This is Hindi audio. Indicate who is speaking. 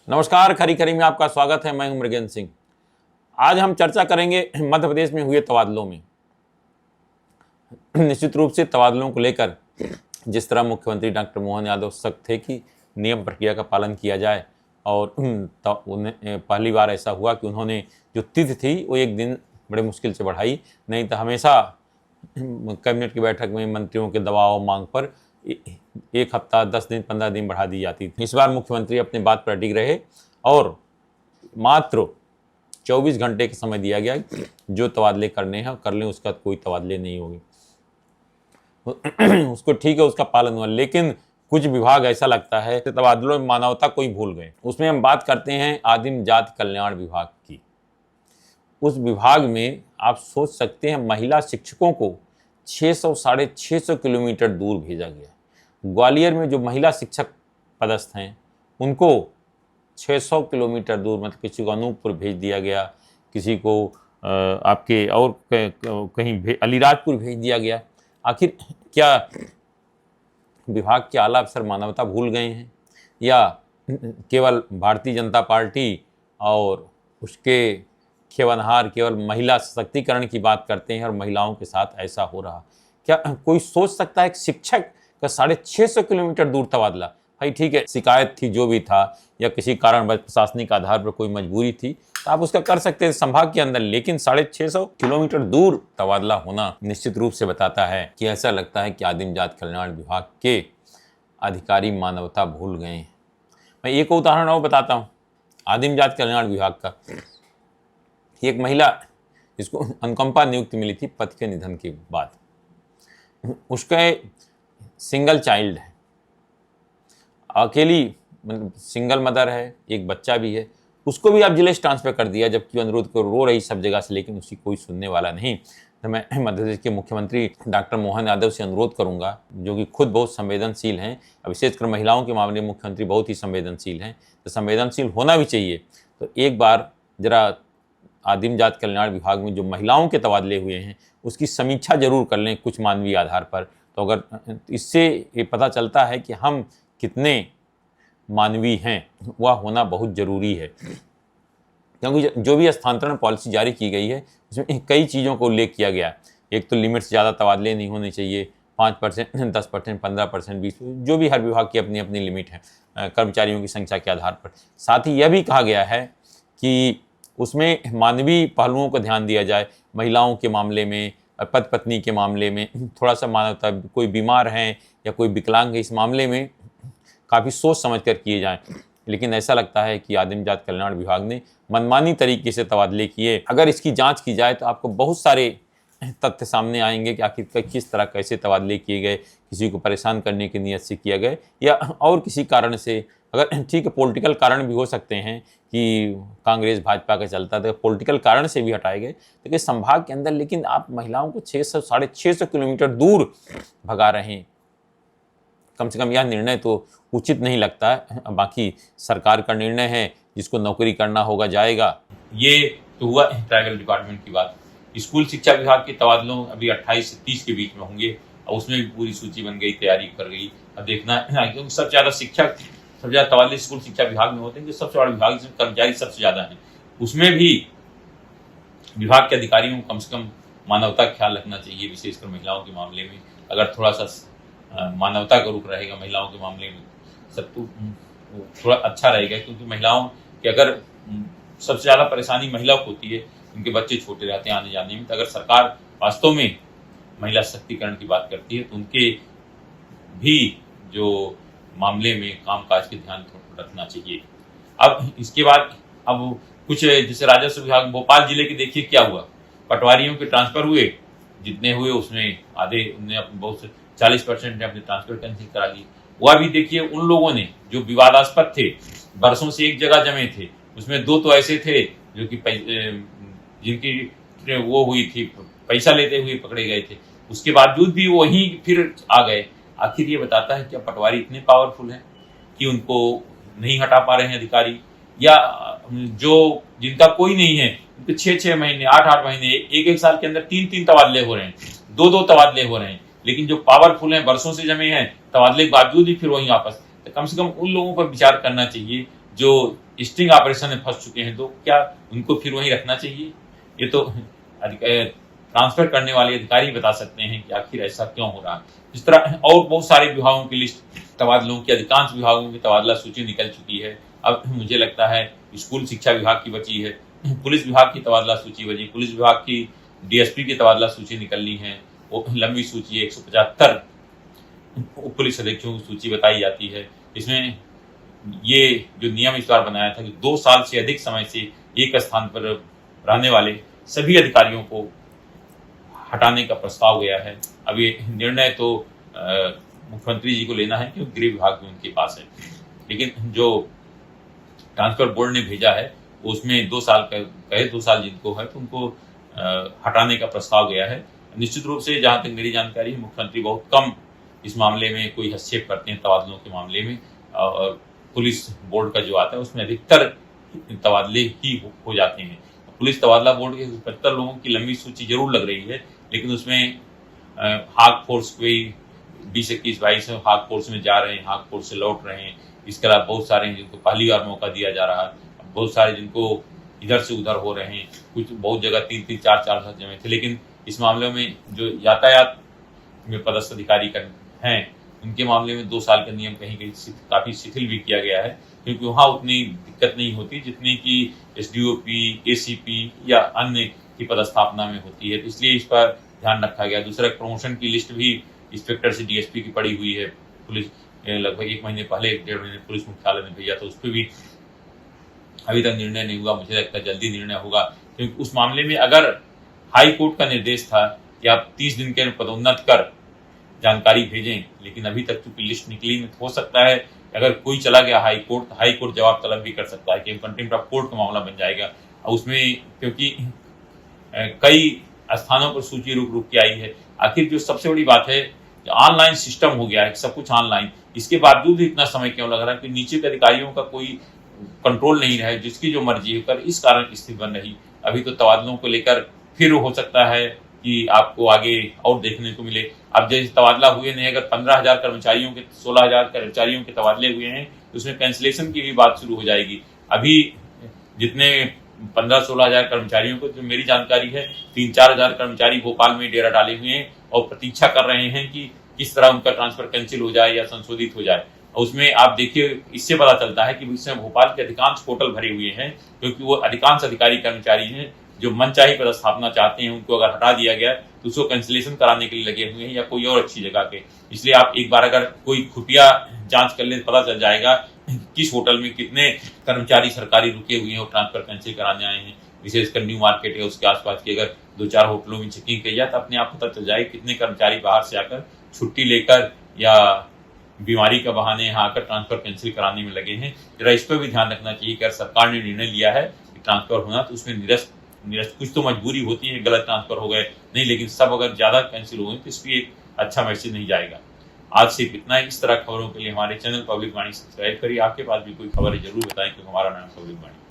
Speaker 1: नमस्कार, खरी खरी में आपका स्वागत है। मैं हूं मृगेंद्र सिंह। आज हम चर्चा करेंगे मध्य प्रदेश में हुए तबादलों में। निश्चित रूप से तबादलों को लेकर जिस तरह मुख्यमंत्री डॉक्टर मोहन यादव सख्त थे कि नियम प्रक्रिया का पालन किया जाए, और उन्हें पहली बार ऐसा हुआ कि उन्होंने जो तिथि थी वो एक दिन बड़े मुश्किल से बढ़ाई। नहीं तो हमेशा कैबिनेट की बैठक में मंत्रियों के दबाव मांग पर एक हफ्ता 10 दिन 15 दिन बढ़ा दी जाती थी। इस बार मुख्यमंत्री अपनी बात पर अडिग रहे और मात्र 24 घंटे का समय दिया गया, जो तबादले करने हैं कर लें, उसका कोई तबादले नहीं होंगे। उसको ठीक है, उसका पालन हुआ। लेकिन कुछ विभाग ऐसा लगता है तबादलों में मानवता को ही भूल गए। उसमें हम बात करते हैं आदिम जाति कल्याण विभाग की। उस विभाग में आप सोच सकते हैं महिला शिक्षकों को 600-650 किलोमीटर दूर भेजा गया। ग्वालियर में जो महिला शिक्षक पदस्थ हैं उनको 600 किलोमीटर दूर, मतलब किसी को अनूपपुर भेज दिया गया, किसी को आपके और कहीं अलीराजपुर भेज दिया गया। आखिर क्या विभाग के आला अफसर मानवता भूल गए हैं, या केवल भारतीय जनता पार्टी और उसके खेवनहार केवल महिला सशक्तिकरण की बात करते हैं और महिलाओं के साथ ऐसा हो रहा? क्या कोई सोच सकता है कि शिक्षक का 650 किलोमीटर दूर तबादला? भाई ठीक है, शिकायत थी, जो भी था, या किसी कारण प्रशासनिक आधार पर कोई मजबूरी थी, तो आप उसका कर सकते हैं संभाग के अंदर। लेकिन 650 किलोमीटर दूर तबादला होना निश्चित रूप से बताता है कि ऐसा लगता है कि आदिम जाति कल्याण विभाग के अधिकारी मानवता भूल गए हैं। मैं एक उदाहरण और बताता हूँ आदिम जाति कल्याण विभाग का। एक महिला जिसको अनुकंपा नियुक्ति मिली थी पति के निधन के बाद, उसका सिंगल चाइल्ड है, अकेली मतलब सिंगल मदर है, एक बच्चा भी है, उसको भी आप जिलेस ट्रांसफर कर दिया, जबकि अनुरोध को रो रही सब जगह से, लेकिन उसकी कोई सुनने वाला नहीं। तो मैं मध्य प्रदेश के मुख्यमंत्री डॉक्टर मोहन यादव से अनुरोध करूंगा, जो कि खुद बहुत संवेदनशील हैं, विशेषकर महिलाओं के मामले में मुख्यमंत्री बहुत ही संवेदनशील हैं, तो संवेदनशील होना भी चाहिए। तो एक बार जरा आदिम जाति कल्याण विभाग में जो महिलाओं के तबादले हुए हैं उसकी समीक्षा जरूर कर लें कुछ मानवीय आधार पर। तो अगर इससे ये पता चलता है कि हम कितने मानवीय हैं, वह होना बहुत ज़रूरी है। क्योंकि जो भी स्थानांतरण पॉलिसी जारी की गई है उसमें कई चीज़ों को उल्लेख किया गया। एक तो लिमिट से ज़्यादा तबादले नहीं होने चाहिए, 5%, 10%, 15%, 20%, जो भी हर विभाग की अपनी अपनी लिमिट है कर्मचारियों की संख्या के आधार पर। साथ ही यह भी कहा गया है कि उसमें मानवीय पहलुओं को ध्यान दिया जाए। महिलाओं के मामले में, पति पत्नी के मामले में थोड़ा सा मानवता, कोई बीमार हैं या कोई विकलांग है, इस मामले में काफ़ी सोच समझ कर किए जाएं। लेकिन ऐसा लगता है कि आदिम जाति कल्याण विभाग ने मनमानी तरीके से तबादले किए। अगर इसकी जांच की जाए तो आपको बहुत सारे तथ्य सामने आएंगे कि आखिर किस तरह कैसे तबादले किए गए, किसी को परेशान करने की नीयत से किया गया या और किसी कारण से। अगर ठीक है, पॉलिटिकल कारण भी हो सकते हैं कि कांग्रेस भाजपा का चलता था, पॉलिटिकल कारण से भी हटाए गए तो कि संभाग के अंदर, लेकिन आप महिलाओं को 600-650 किलोमीटर दूर भगा रहे हैं। कम से कम यह निर्णय तो उचित नहीं लगता है। बाकी सरकार का निर्णय है, जिसको नौकरी करना होगा जाएगा। ये तो हुआ ट्राइबल डिपार्टमेंट की बात। स्कूल शिक्षा विभाग के तबादलों अभी 28 से 30 के बीच में होंगे, और उसमें भी पूरी सूची बन गई, तैयारी कर गई। अब देखना है, क्योंकि सबसे ज्यादा शिक्षक, सबसे ज्यादा तबादले स्कूल शिक्षा विभाग में होते हैं, सबसे बड़ा विभाग जिसमें कर्मचारी सबसे ज्यादा है। उसमें भी विभाग के अधिकारियों को कम से कम मानवता का ख्याल रखना चाहिए, विशेषकर महिलाओं के मामले में। अगर थोड़ा सा मानवता का रुख रहेगा महिलाओं के मामले में, सब तो थोड़ा अच्छा रहेगा। क्योंकि महिलाओं की अगर सबसे ज्यादा परेशानी महिला को होती है, उनके बच्चे छोटे रहते हैं आने जाने में। तो अगर सरकार वास्तव में महिला सशक्तिकरण की बात करती है तो उनके भी जो मामले में कामकाज के ध्यान रखना चाहिए। अब इसके बाद अब कुछ जैसे राजस्व विभाग भोपाल जिले के देखिए क्या हुआ, पटवारियों के ट्रांसफर हुए, जितने हुए उसमें आधे उन्हें बहुत से 40% ने अपने ट्रांसफर कैंसिल करा लिए। वह भी देखिए उन लोगों ने जो विवादास्पद थे, बरसों से एक जगह जमे थे, उसमें 2 तो ऐसे थे जो कि जिनकी वो हुई थी, पैसा लेते हुए पकड़े गए थे, उसके बावजूद भी वहीं फिर आ गए। आखिर ये बताता है कि पटवारी इतने पावरफुल हैं कि उनको नहीं हटा पा रहे हैं अधिकारी, या जो जिनका कोई नहीं है उनके 6-6 महीने, 8-8 महीने, 1-1 साल के अंदर 3-3 तबादले हो रहे हैं, 2-2 तबादले हो रहे हैं। लेकिन जो पावरफुल हैं, बरसों से जमे हैं, तबादले के बावजूद ही फिर वहीं वापस। तो कम से कम उन लोगों पर विचार करना चाहिए जो स्टिंग ऑपरेशन में फंस चुके हैं, तो क्या उनको फिर वहीं रखना चाहिए? ये तो ट्रांसफर करने वाले अधिकारी बता सकते हैं कि आखिर ऐसा क्यों हो रहा है। इस तरह और बहुत सारे विभागों की लिस्ट, तबादलों की अधिकांश विभागों की तबादला सूची निकल चुकी है। अब मुझे लगता है स्कूल शिक्षा विभाग की बची है, पुलिस विभाग की तबादला सूची बची, पुलिस विभाग की डीएसपी की तबादला सूची निकलनी है। वो लंबी सूची है, 175 पुलिस अधीक्षकों की सूची बताई जाती है। इसमें ये जो नियम इस बार बनाया था कि 2 साल से अधिक समय से एक स्थान पर रहने वाले सभी अधिकारियों को हटाने का प्रस्ताव गया है। अब ये निर्णय तो मुख्यमंत्री जी को लेना है, क्योंकि गृह विभाग भी उनके पास है, लेकिन जो ट्रांसफर बोर्ड ने भेजा है उसमें 2 साल कहे 2 साल जिनको है तो उनको हटाने का प्रस्ताव गया है। निश्चित रूप से जहां तक मेरी जानकारी है, मुख्यमंत्री बहुत कम इस मामले में कोई हस्तक्षेप करते हैं तबादलों के मामले में, और पुलिस बोर्ड का जो आता है उसमें अधिकतर तबादले ही हो जाते हैं। पुलिस तबादला बोर्ड के 75 लोगों की लंबी सूची जरूर लग रही है, लेकिन उसमें हाक फोर्स कोई 20-21-22 हाक फोर्स में जा रहे हैं, हाक फोर्स से लौट रहे हैं। इसके अलावा बहुत सारे हैं जिनको पहली बार मौका दिया जा रहा है, बहुत सारे जिनको इधर से उधर हो रहे हैं, कुछ बहुत जगह 3-3, 4-4 साल जमे थे। लेकिन इस मामले में जो यातायात में पदस्थ अधिकारी हैं उनके मामले में 2 साल का नियम कहीं कहीं काफी शिथिल भी किया गया है, क्योंकि वहां उतनी दिक्कत नहीं होती जितनी कि एसडीओपी, एसीपी या अन्य की पदस्थापना में होती है। तो इसलिए इस पर ध्यान रखा गया। दूसरा, प्रमोशन की लिस्ट भी इंस्पेक्टर से डीएसपी की पड़ी हुई है। पुलिस लगभग 1 महीने पहले, 1.5 महीने पुलिस मुख्यालय ने भेजा, तो उस पर भी अभी तक निर्णय नहीं हुआ। मुझे लगता है जल्दी निर्णय होगा, क्योंकि उस मामले में अगर हाई कोर्ट का निर्देश था कि आप 30 दिन के पदोन्नत कर जानकारी भेजें, लेकिन अभी तक चूंकि लिस्ट निकली नहीं, हो सकता है अगर कोई चला गया हाई कोर्ट, तो हाई कोर्ट जवाब तलब भी कर सकता है कि कंटेम्प्ट ऑफ कोर्ट का मामला बन जाएगा। और उसमें क्योंकि कई स्थानों पर सूची रुक रुक के आई है। आखिर जो सबसे बड़ी बात है, ऑनलाइन सिस्टम हो गया है, सब कुछ ऑनलाइन, इसके बावजूद इतना समय क्यों लग रहा है कि नीचे के अधिकारियों का कोई कंट्रोल नहीं रहा है, जिसकी जो मर्जी होकर इस कारण स्थिति बन रही। अभी तो तबादलों को लेकर फिर हो सकता है कि आपको आगे और देखने को मिले। अब जैसे तबादला हुए नहीं, अगर 15,000 कर्मचारियों के 16,000 कर्मचारियों के तबादले हुए हैं तो उसमें कैंसिलेशन की भी बात शुरू हो जाएगी। अभी जितने 15-16 हजार कर्मचारियों को, जो मेरी जानकारी है 3-4 हजार कर्मचारी भोपाल में डेरा डाले हुए हैं और प्रतीक्षा कर रहे हैं कि किस तरह उनका ट्रांसफर कैंसिल हो जाए या संशोधित हो जाए। और उसमें आप देखिए, इससे पता चलता है कि इस समय भोपाल के अधिकांश पोर्टल भरे हुए हैं, क्योंकि वो अधिकांश अधिकारी कर्मचारी हैं जो मनचाही पदस्थापना चाहते हैं, उनको अगर हटा दिया गया तो उसको कैंसिलेशन कराने के लिए लगे हुए हैं या कोई और अच्छी जगह के। इसलिए आप एक बार अगर कोई खुफिया जांच कर ले, पता चल जाएगा किस होटल में कितने कर्मचारी सरकारी रुके हुए हैं और ट्रांसफर कैंसिल कराने आए हैं। विशेषकर न्यू मार्केट है उसके आसपास की अगर 2-4 होटलों में चेकिंग की जाए तो अपने आप पता चल जाए कितने कर्मचारी बाहर से आकर छुट्टी लेकर या बीमारी का बहाने यहाँ आकर ट्रांसफर कैंसिल कराने में लगे हैं। जरा इस पर भी ध्यान रखना चाहिए कि अगर सरकार ने निर्णय लिया है कि ट्रांसफर होना, तो उसमें निरस्त कुछ तो मजबूरी होती है, गलत ट्रांसफर हो गए नहीं, लेकिन सब अगर ज्यादा कैंसिल हो गए तो इसलिए एक अच्छा मैसेज नहीं जाएगा। आज सिर्फ इतना ही। इस तरह खबरों के लिए हमारे चैनल पब्लिक वाणी सब्सक्राइब करिए। आपके पास भी कोई खबर है जरूर बताएं, क्योंकि हमारा नाम पब्लिक वाणी।